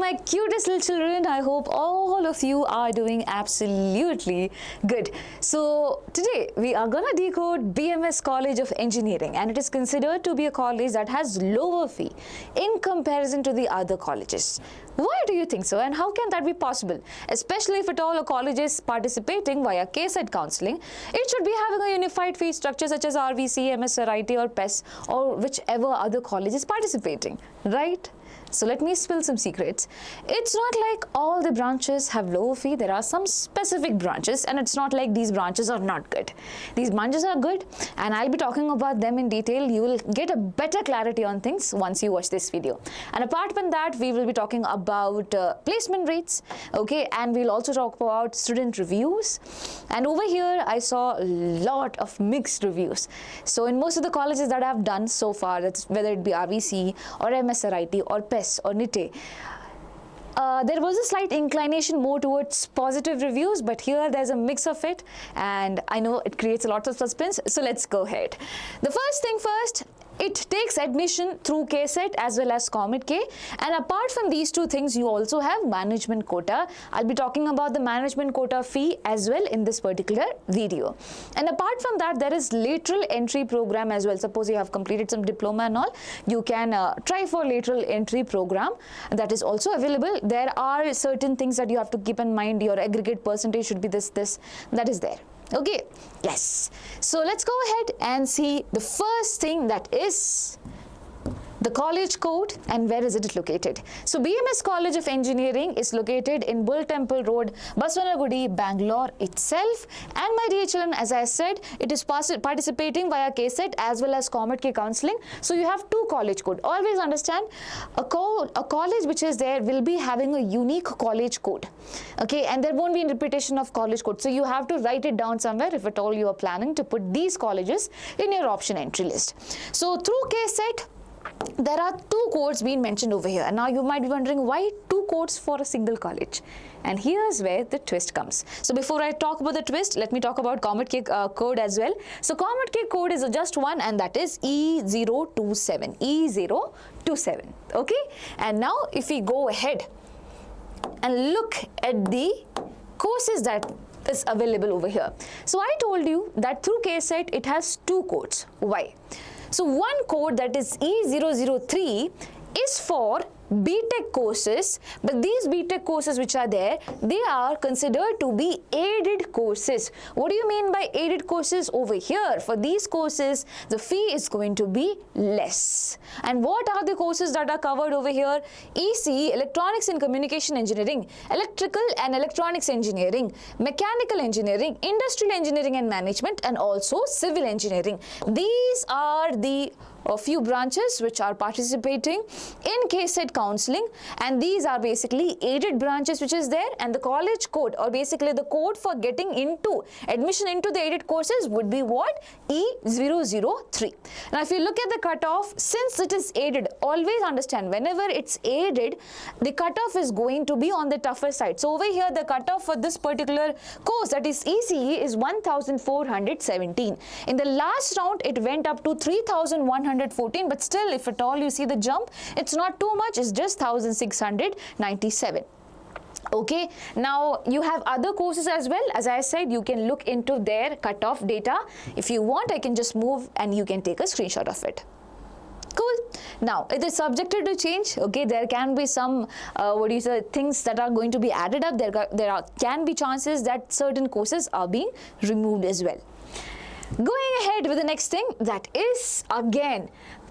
my cutest little children. I hope all of you are doing absolutely good. So today we are gonna decode BMS College of Engineering, and it is considered to be a college that has lower fee in comparison to the other colleges. Why do you think so, and how can that be possible? Especially if at all a college is participating via KCET counseling, it should be having a unified fee structure such as RVC, MSRIT or PES or whichever other college is participating, right? So let me spill some secrets. It's not like all the branches have lower fee. There are some specific branches, and it's not like these branches are not good. These branches are good, and I'll be talking about them in detail. You will get a better clarity on things once you watch this video. And apart from that, we will be talking about placement rates, okay, and we'll also talk about student reviews. And over here, I saw a lot of mixed reviews. So in most of the colleges that I've done so far, that's whether it be RVC or MSRIT or PES or NIT, there was a slight inclination more towards positive reviews, but here there's a mix of it, and I know it creates a lot of suspense, so let's go ahead. The first thing first, it takes admission through KCET as well as COMEDK, and apart from these two things, you also have management quota. I'll be talking about the management quota fee as well in this particular video. And apart from that, there is lateral entry program as well. Suppose you have completed some diploma and all, you can try for lateral entry program, and that is also available. There are certain things that you have to keep in mind. Your aggregate percentage should be this, that is there. Okay, yes. So let's go ahead and see the first thing, that is the college code and where is it located. So BMS College of Engineering is located in Bull Temple Road, Baswanagudi, Bangalore itself. And my dear children, as I said, it is participating via KCET as well as COMEDK counseling. So you have two college code. Always understand, a college which is there will be having a unique college code, okay, and there won't be a repetition of college code. So you have to write it down somewhere if at all you are planning to put these colleges in your option entry list. So through KCET, there are two codes being mentioned over here, and now you might be wondering why two codes for a single college, and here's where the twist comes. So before I talk about the twist, let me talk about COMEDK code as well. So COMEDK code is just one, and that is E027, E027, okay. And now if we go ahead and look at the courses that is available over here. So I told you that through KCET it has two codes. Why? So one code, that is E003, is for BTech courses, but these BTech courses which are there, they are considered to be aided courses. What do you mean by aided courses? Over here, for these courses, the fee is going to be less. And what are the courses that are covered over here? ECE, Electronics and Communication Engineering, Electrical and Electronics Engineering, Mechanical Engineering, Industrial Engineering and Management, and also Civil Engineering. These are the few branches which are participating in KCET counseling, and these are basically aided branches which is there, and the college code, or basically the code for getting into admission into the aided courses, would be what? E003. Now if you look at the cutoff, since it is aided, always understand whenever it's aided, the cutoff is going to be on the tougher side. So over here the cutoff for this particular course, that is ECE, is 1417. In the last round it went up to 3114, but still if at all you see the jump, it's not too much, it's just 1697. Okay, now you have other courses as well. As I said, you can look into their cutoff data. If you want, I can just move and you can take a screenshot of it. Cool. Now it is subjected to change. Okay, there can be some things that are going to be added up. There can be chances that certain courses are being removed as well. Going ahead with the next thing, that is again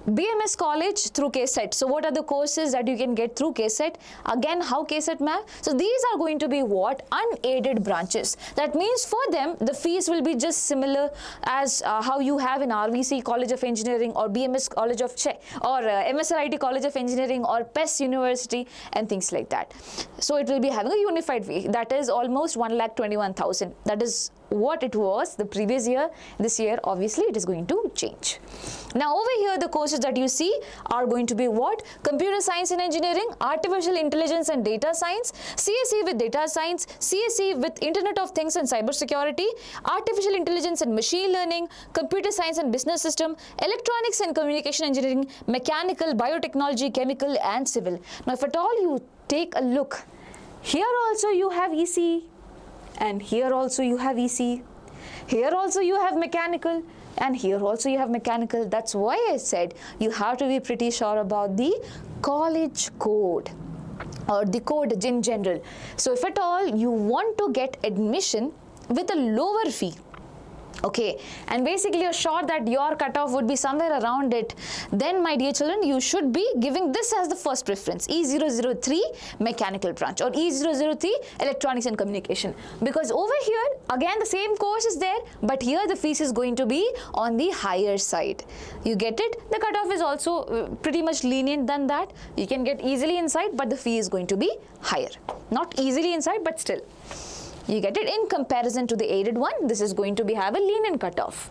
BMS College through KCET. So what are the courses that you can get through KCET? Again, how KCET, ma'am? So these are going to be what? Unaided branches. That means for them, the fees will be just similar as how you have in RVC College of Engineering or BMS College of or MSRIT College of Engineering or PES University and things like that. So it will be having a unified fee. That is almost 1,21,000. That is what it was the previous year. This year, obviously, it is going to change. Now over here, the courses courses that you see are going to be what? Computer Science and Engineering, Artificial Intelligence and Data Science, CSE with Data Science, CSE with Internet of Things and Cybersecurity, Artificial Intelligence and Machine Learning, Computer Science and Business System, Electronics and Communication Engineering, Mechanical, Biotechnology, Chemical and Civil. Now if at all you take a look, here also you have ECE, and here also you have ECE, here also you have Mechanical, and here also you have Mechanical. That's why I said you have to be pretty sure about the college code or the code in general. So if at all you want to get admission with a lower fee, okay, and basically you're sure that your cutoff would be somewhere around it, then my dear children, you should be giving this as the first preference, E003 Mechanical branch or E003 Electronics and Communication, because over here again the same course is there, but here the fees is going to be on the higher side. You get it? The cutoff is also pretty much lenient than that. You can get easily inside, but the fee is going to be higher. Not easily inside, but still. You get it? In comparison to the aided one, this is going to have a lenient cutoff.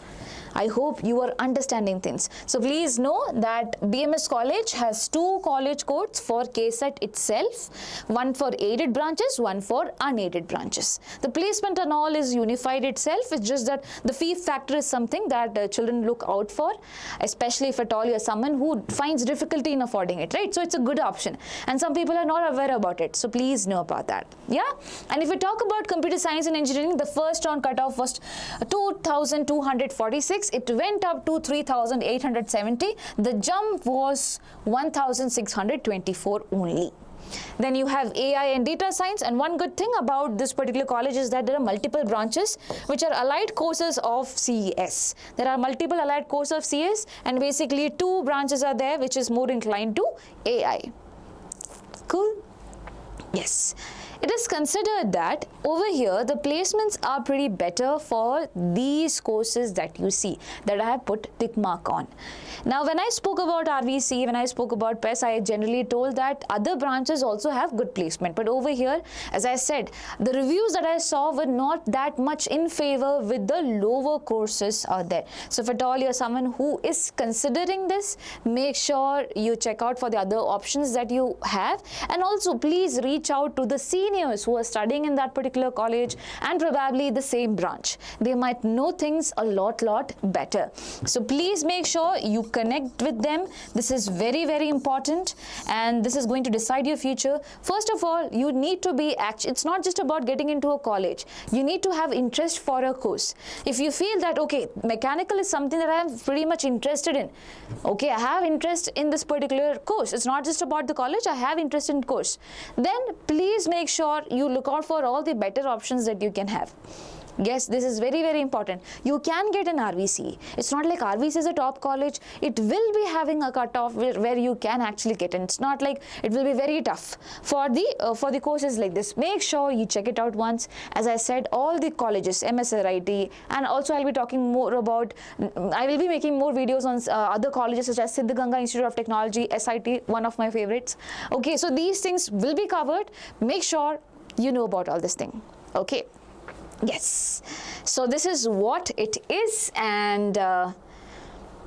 I hope you are understanding things. So please know that BMS College has 2 college codes for KCET itself, one for aided branches, one for unaided branches. The placement and all is unified itself. It's just that the fee factor is something that children look out for, especially if at all you're someone who finds difficulty in affording it, right? So it's a good option. And some people are not aware about it. So please know about that. Yeah? And if we talk about computer science and engineering, the first round cutoff was 2,246. It went up to 3,870. The jump was 1,624 only. Then you have AI and data science, and one good thing about this particular college is that there are multiple branches which are allied courses of CES. There are multiple allied courses of CES, and basically 2 branches are there which is more inclined to AI. Cool? Yes. It is considered that over here the placements are pretty better for these courses that you see, that I have put tick mark on. Now when I spoke about RVC, when I spoke about PES, I generally told that other branches also have good placement. But over here, as I said, the reviews that I saw were not that much in favor with the lower courses out there. So if at all you're someone who is considering this, make sure you check out for the other options that you have. And also please reach out to the seniors who are studying in that particular college and probably the same branch. They might know things a lot better. So please make sure you connect with them. This is very, very important, and this is going to decide your future. First of all, you need to be it's not just about getting into a college. You need to have interest for a course. If you feel that, okay, mechanical is something that I am pretty much interested in. Okay, I have interest in this particular course. It's not just about the college. I have interest in course. Then please make sure you look out for all the better options that you can have. Yes, this is very, very important. You can get an RVC. It's not like RVC is a top college. It will be having a cutoff where you can actually get in. It's not like it will be very tough for the courses like this. Make sure you check it out once. As I said, all the colleges, MSRIT, and also I'll be talking more about, I will be making more videos on other colleges such as Siddhaganga Institute of Technology, SIT, one of my favorites. Okay, so these things will be covered. Make sure you know about all this thing. Okay. Yes, so this is what it is, and are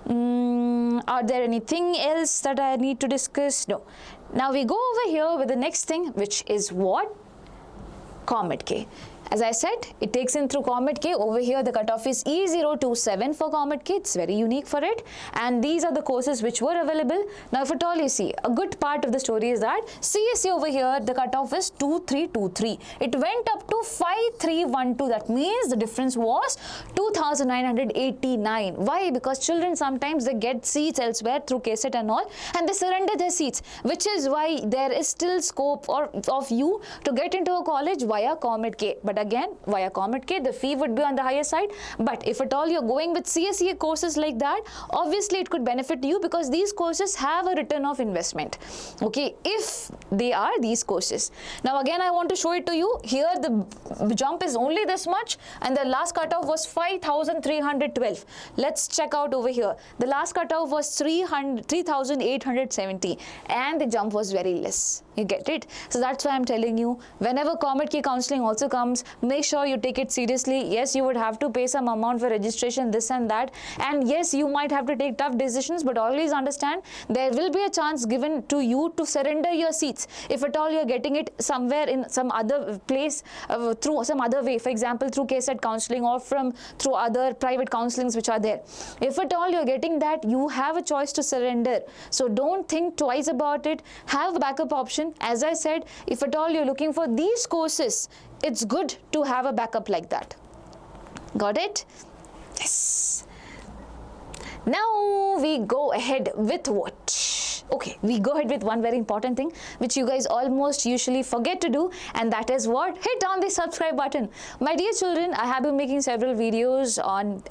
there anything else that I need to discuss? No. Now we go over here with the next thing, which is what? COMEDK. As I said, it takes in through COMEDK. Over here, the cutoff is E027 for COMEDK. It's very unique for it. And these are the courses which were available. Now, if at all you see, a good part of the story is that CSE over here, the cutoff is 2323. It went up to 5312. That means the difference was 2,989. Why? Because children sometimes they get seats elsewhere through KCET and all, and they surrender their seats, which is why there is still scope of you to get into a college via COMEDK. But again, via COMEDK, the fee would be on the higher side. But if at all you're going with CSE courses like that, obviously it could benefit you because these courses have a return of investment. Okay, if they are these courses. Now again, I want to show it to you. Here the jump is only this much, and the last cutoff was 5,312. Let's check out over here. The last cutoff was 3,870, and the jump was very less. You get it? So that's why I'm telling you, whenever COMEDK counseling also comes, make sure you take it seriously. Yes, you would have to pay some amount for registration, this and that. And yes, you might have to take tough decisions, but always understand there will be a chance given to you to surrender your seats. If at all you're getting it somewhere in some other place, through some other way, for example, through KCET counseling or through other private counselings which are there. If at all you're getting that, you have a choice to surrender. So don't think twice about it. Have a backup option. As I said, if at all you're looking for these courses, it's good to have a backup like that. Got it? Yes. Now we go ahead with what? Okay, we go ahead with one very important thing which you guys almost usually forget to do, and that is what? Hit on the subscribe button. My dear children, I have been making several videos on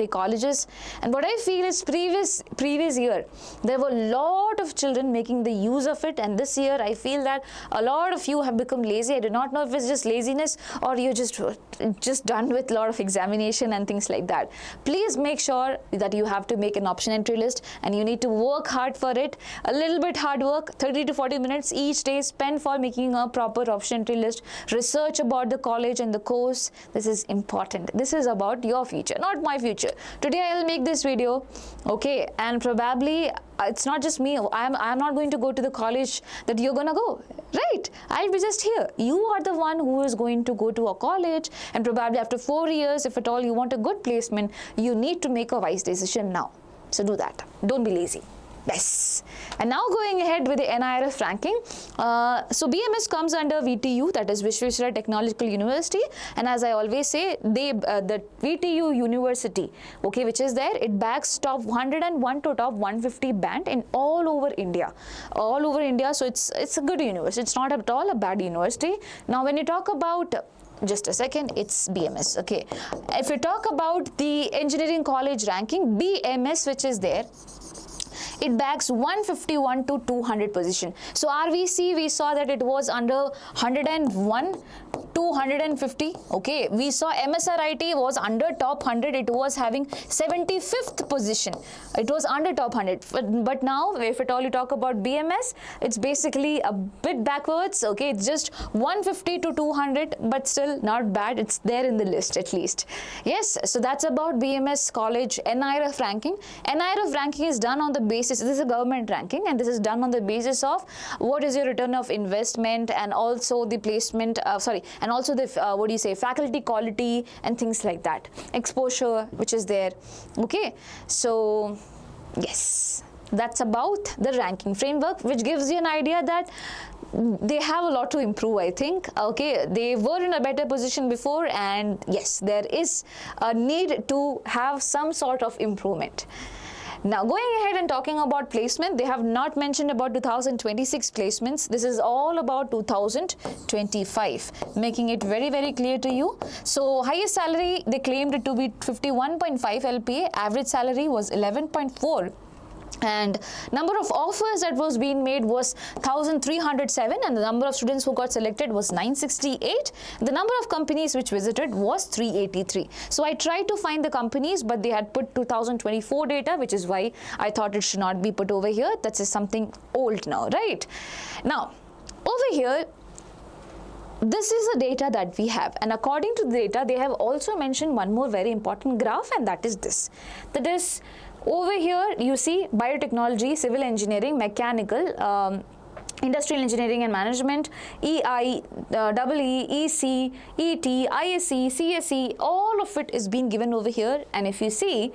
colleges, and what I feel is previous year there were a lot of children making the use of it, and this year I feel that a lot of you have become lazy. I do not know if it's just laziness or you're just done with a lot of examination and things like that. Please make sure that you have to make an option entry list, and you need to work hard for it. A little bit hard work, 30 to 40 minutes each day spend for making a proper option entry list. Research about the college and the course. This is important. This is about your future, not my future. Today I will make this video, okay, and probably it's not just me. I'm not going to go to the college that you're gonna go, right? I'll be just here. You are the one who is going to go to a college, and probably after 4 years, if at all you want a good placement, you need to make a wise decision now. So do that. Don't be lazy. Yes. And now going ahead with the NIRF ranking. So BMS comes under VTU, that is Visvesvaraya Technological University, and as I always say, the VTU University, okay, which is there, it backs top 101 to top 150 band in all over India. All over India, so it's a good university. It's not at all a bad university. Now when you talk about just a second, it's BMS, okay. If you talk about the engineering college ranking, BMS, which is there, it backs 151 to 200 position. So RVC, we saw that it was under 101 to 150. Okay, we saw MSRIT was under top 100. It was having 75th position. It was under top 100. But now, if at all you talk about BMS, it's basically a bit backwards. Okay, it's just 150 to 200, but still not bad. It's there in the list at least. Yes, so that's about BMS College NIRF ranking. NIRF ranking is done on the basis, this is a government ranking, and this is done on the basis of what is your return of investment, and also the placement, and also the faculty quality and things like that, exposure which is there. Okay, so yes, that's about the ranking framework, which gives you an idea that they have a lot to improve, I think. Okay, they were in a better position before, and yes, there is a need to have some sort of improvement. Now going ahead and talking about placement, they have not mentioned about 2026 placements. This is all about 2025, making it very, very clear to you. So highest salary, they claimed it to be 51.5 LPA. Average salary was 11.4. And number of offers that was being made was 1,307, and the number of students who got selected was 968. The number of companies which visited was 383. So I tried to find the companies, but they had put 2024 data, which is why I thought it should not be put over here. That is something old now, right? Now, over here, this is the data that we have, and according to the data, they have also mentioned one more very important graph, and that is this. That is, over here you see biotechnology, civil engineering, mechanical, industrial engineering and management, EI, EE, EC, ET, ISE, CSE, all of it is being given over here. And if you see,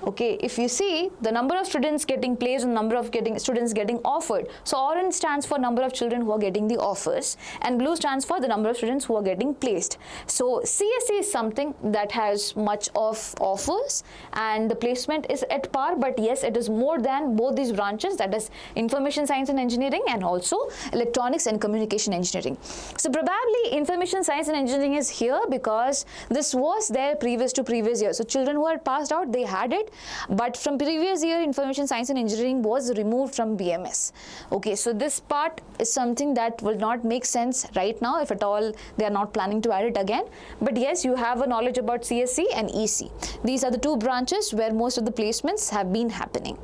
okay, if you see the number of students getting placed and number of students getting offered. So orange stands for number of children who are getting the offers, and blue stands for the number of students who are getting placed. So CSE is something that has much of offers, and the placement is at par, but yes, it is more than both these branches, that is information science and engineering and also electronics and communication engineering. So probably information science and engineering is here because this was there previous to previous year. So children who had passed out, they had it, right? But from previous year, information science and engineering was removed from BMS. Okay, so this part is something that will not make sense right now, if at all they are not planning to add it again. But yes, you have a knowledge about CSE and EC. These are the two branches where most of the placements have been happening.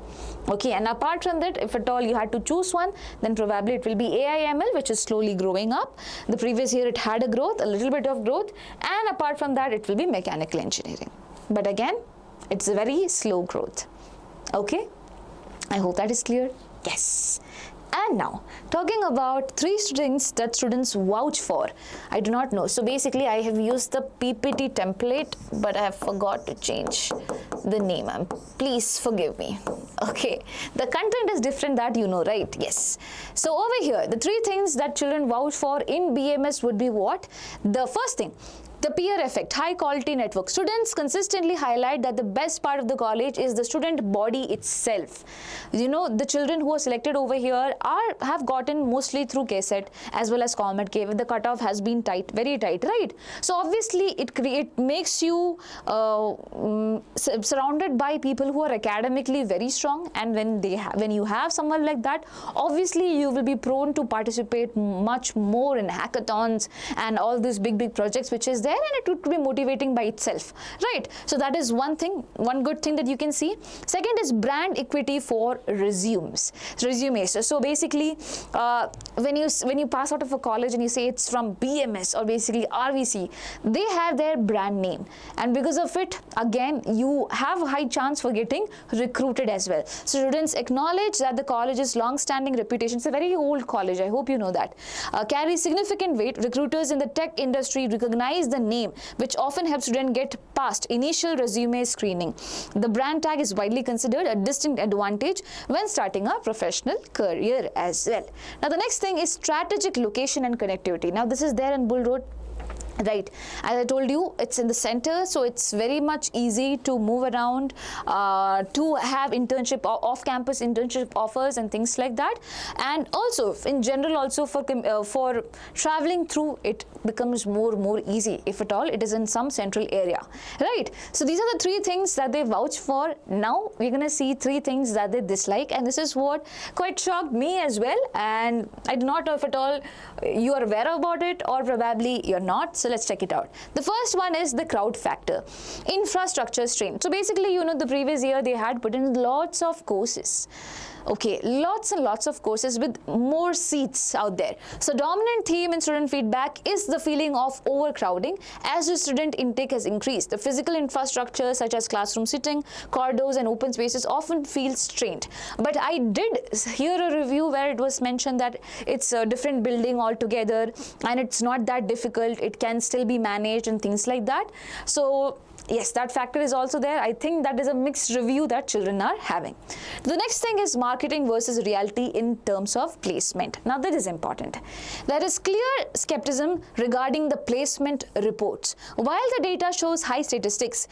Okay, and apart from that, if at all you had to choose one, then probably it will be AIML, which is slowly growing up. The previous year it had a growth, a little bit of growth, and apart from that it will be mechanical engineering. But again, it's a very slow growth. Okay, I hope that is clear. Yes. And now, talking about 3 students that students vouch for. I do not know. So basically, I have used the PPT template, but I have forgot to change the name. Please forgive me. Okay. The content is different, that you know, right? Yes. So over here, the 3 things that children vouch for in BMS would be what? The first thing, the peer effect, high quality network. Students consistently highlight that the best part of the college is the student body itself. You know, the children who are selected over here have gotten mostly through KCET as well as COMEDK, where the cutoff has been tight, very tight, right? So obviously it makes you surrounded by people who are academically very strong, and when you have someone like that, obviously you will be prone to participate much more in hackathons and all these big projects which is there, and it would be motivating by itself, right? So that is one thing, one good thing that you can see. Second is brand equity for resumes. So basically, when you pass out of a college and you say it's from BMS or basically RVC, they have their brand name, and because of it, again, you have a high chance for getting recruited as well. So students acknowledge that the college's long-standing reputation, it's a very old college, I hope you know that, carries significant weight. Recruiters in the tech industry recognize the name, which often helps students get past initial resume screening. The brand tag is widely considered a distinct advantage when starting a professional career as well. Now the next thing is strategic location and connectivity. Now this is there in Bull Road. Right, as I told you, it's in the center, so it's very much easy to move around, to have internship, off-campus internship offers and things like that. And also, in general, also for traveling through, it becomes more easy, if at all it is in some central area. Right, so these are the 3 things that they vouch for. Now we're gonna see 3 things that they dislike, and this is what quite shocked me as well, and I do not know if at all you are aware about it or probably you're not. So let's check it out. The first one is the crowd factor. Infrastructure strain. So basically, you know, the previous year they had put in lots of courses. Okay, lots and lots of courses with more seats out there. So dominant theme in student feedback is the feeling of overcrowding as the student intake has increased. The physical infrastructure such as classroom seating, corridors and open spaces often feel strained. But I did hear a review where it was mentioned that it's a different building altogether and it's not that difficult. It can still be managed and things like that. So yes, that factor is also there. I think that is a mixed review that children are having. The next thing is marketing versus reality in terms of placement. Now that is important. There is clear skepticism regarding the placement reports. While the data shows high statistics,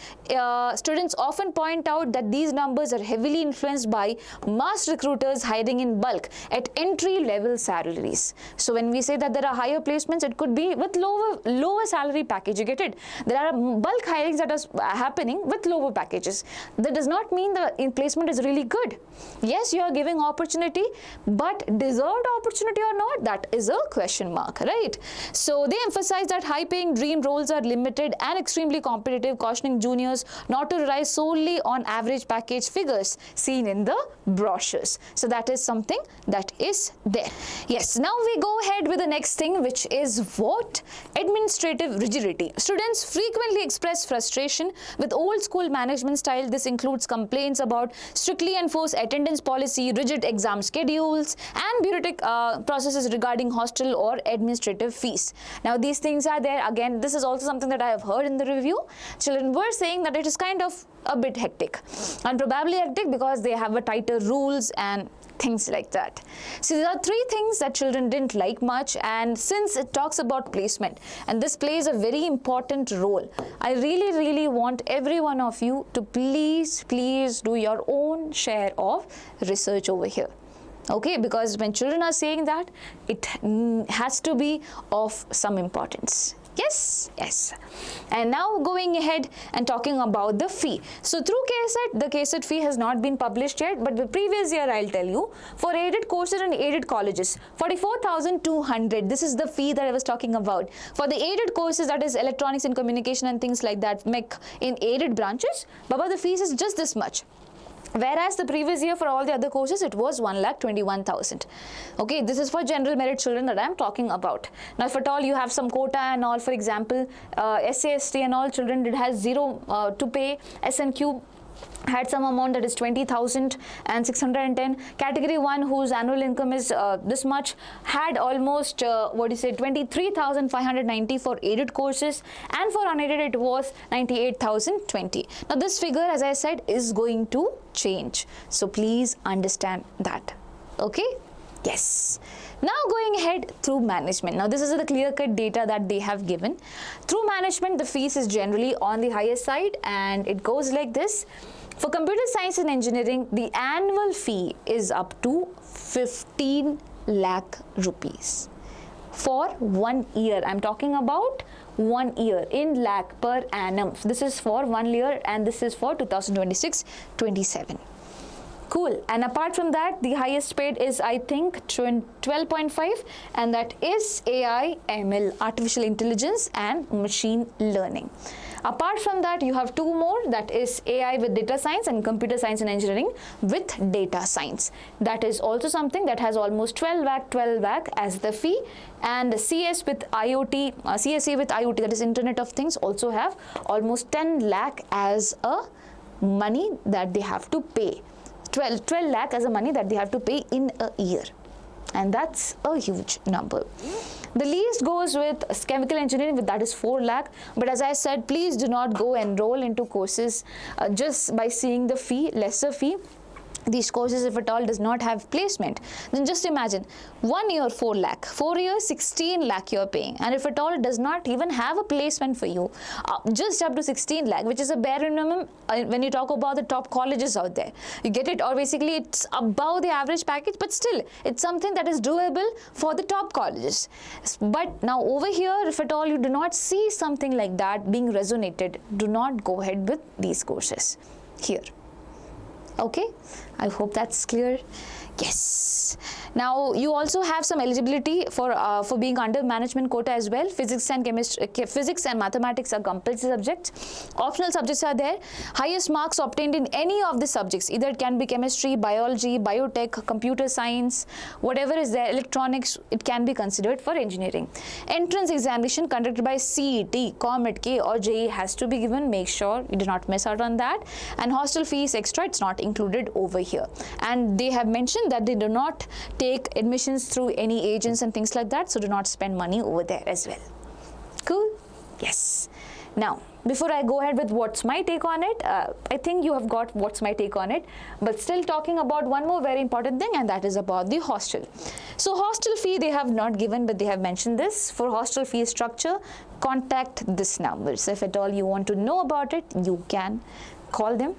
students often point out that these numbers are heavily influenced by mass recruiters hiring in bulk at entry-level salaries. So when we say that there are higher placements, it could be with lower salary package. You get it? There are bulk hirings that are happening with lower packages. That does not mean the placement is really good. Yes, you are giving opportunity, but deserved opportunity or not, that is a question mark, right? So they emphasize that high-paying dream roles are limited and extremely competitive, cautioning juniors not to rely solely on average package figures seen in the brochures. So that is something that is there. Yes, now we go ahead with the next thing, which is what? Administrative rigidity. Students frequently express frustration with old school management style. This includes complaints about strictly enforced attendance policy, rigid exam schedules, and bureaucratic processes regarding hostel or administrative fees. Now these things are there. Again, this is also something that I have heard in the review. Children were saying that it is kind of a bit hectic, and probably hectic because they have a tighter rules and things like that. So there are 3 things that children didn't like much, and since it talks about placement and this plays a very important role, I really want every one of you to please do your own share of research over here. Okay, because when children are saying that, it has to be of some importance. Yes, yes. And now going ahead and talking about the fee. So through KCET, the KCET fee has not been published yet, but the previous year I'll tell you, for aided courses and aided colleges, 44,200. This is the fee that I was talking about. For the aided courses, that is electronics and communication and things like that, MEC in aided branches, Baba, the fees is just this much. Whereas the previous year for all the other courses, it was 1,21,000. Okay, this is for general merit children that I am talking about. Now, if at all you have some quota and all, for example, SC/ST and all children did have zero to pay, SNQ had some amount that is 20,610. Category 1, whose annual income is this much, had almost 23,590 for aided courses, and for unaided it was 98,020. Now this figure, as I said, is going to change, so please understand that. Okay, yes. Now going ahead through management. Now this is the clear-cut data that they have given. Through management, the fees is generally on the higher side, and it goes like this. For computer science and engineering, the annual fee is up to 15 lakh rupees for 1 year. I'm talking about 1 year in lakh per annum. This is for 1 year, and this is for 2026-27. Cool. And apart from that, the highest paid is, I think, 12.5, and that is AI, ML, artificial intelligence and machine learning. Apart from that, you have 2 more, that is AI with data science and computer science and engineering with data science. That is also something that has almost 12 lakh as the fee, and CS with IoT, CSE with IoT, that is Internet of Things, also have almost 10 lakh as a money that they have to pay. 12 lakh as a money that they have to pay in a year, and that's a huge number. The least goes with chemical engineering, with that is 4 lakh. But as I said, please do not go enroll into courses just by seeing the fee, lesser fee. These courses, if at all, does not have placement. Then just imagine, 1 year 4 lakh, 4 years 16 lakh you're paying, and if at all it does not even have a placement for you, just up to 16 lakh, which is a bare minimum when you talk about the top colleges out there. You get it, or basically it's above the average package, but still it's something that is doable for the top colleges. But now over here, if at all you do not see something like that being resonated, do not go ahead with these courses here. Okay, I hope that's clear. Yes. Now you also have some eligibility for being under management quota as well. Physics and chemistry, physics and mathematics are compulsory subjects. Optional subjects are there. Highest marks obtained in any of the subjects, either it can be chemistry, biology, biotech, computer science, whatever is there, electronics, it can be considered for engineering. Entrance examination conducted by CET, COMEDK or JEE has to be given. Make sure you do not miss out on that. And hostel fees extra, it's not included over here. And they have mentioned that they do not take admissions through any agents and things like that, so do not spend money over there as well. Cool? Yes. Now, before I go ahead with what's my take on it, I think you have got what's my take on it, but still talking about one more very important thing, and that is about the hostel. So hostel fee they have not given, but they have mentioned this. For hostel fee structure, contact this number. So if at all you want to know about it, you can call them.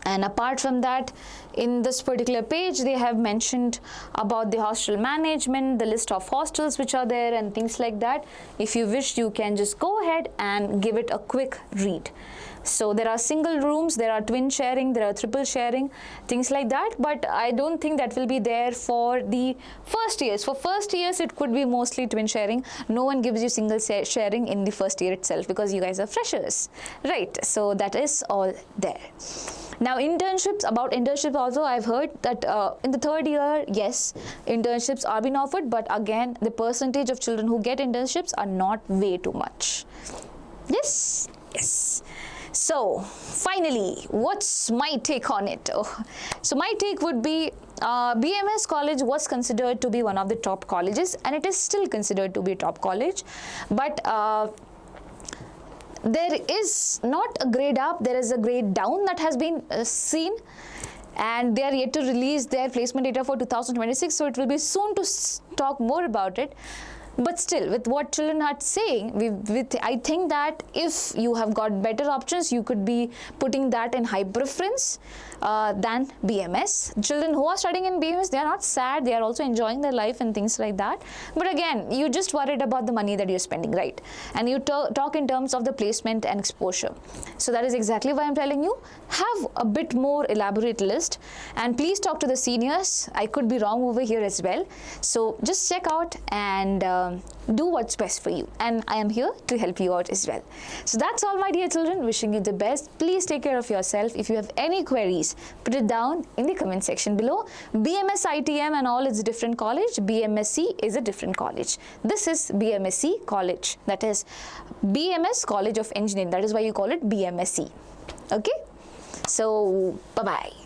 And apart from that, in this particular page, they have mentioned about the hostel management, the list of hostels which are there and things like that. If you wish, you can just go ahead and give it a quick read. So there are single rooms, there are twin sharing, there are triple sharing, things like that. But I don't think that will be there for the first years. For first years, it could be mostly twin sharing. No one gives you single sharing in the first year itself because you guys are freshers, right? So that is all there. Now internships, about internships also I've heard that in the 3rd year, yes, internships are being offered, but again, the percentage of children who get internships are not way too much. Yes, yes. So finally, what's my take on it? So my take would be BMS College was considered to be one of the top colleges, and it is still considered to be a top college, but there is not a grade up, there is a grade down that has been seen, and they are yet to release their placement data for 2026, so it will be soon to talk more about it. But still, with what children are saying, I think that if you have got better options, you could be putting that in high preference. than BMS. Children who are studying in BMS, they are not sad, they are also enjoying their life and things like that. But again, you just worried about the money that you're spending, right? And you talk in terms of the placement and exposure. So that is exactly why I'm telling you, have a bit more elaborate list, and please talk to the seniors. I could be wrong over here as well. So just check out and do what's best for you, and I am here to help you out as well. So that's all, my dear children. Wishing you the best. Please take care of yourself. If you have any queries, put it down in the comment section below. BMS ITM and all is a different college. BMSC is a different college. This is BMSC college, that is BMS College of Engineering. That is why you call it BMSC. Okay, so bye bye.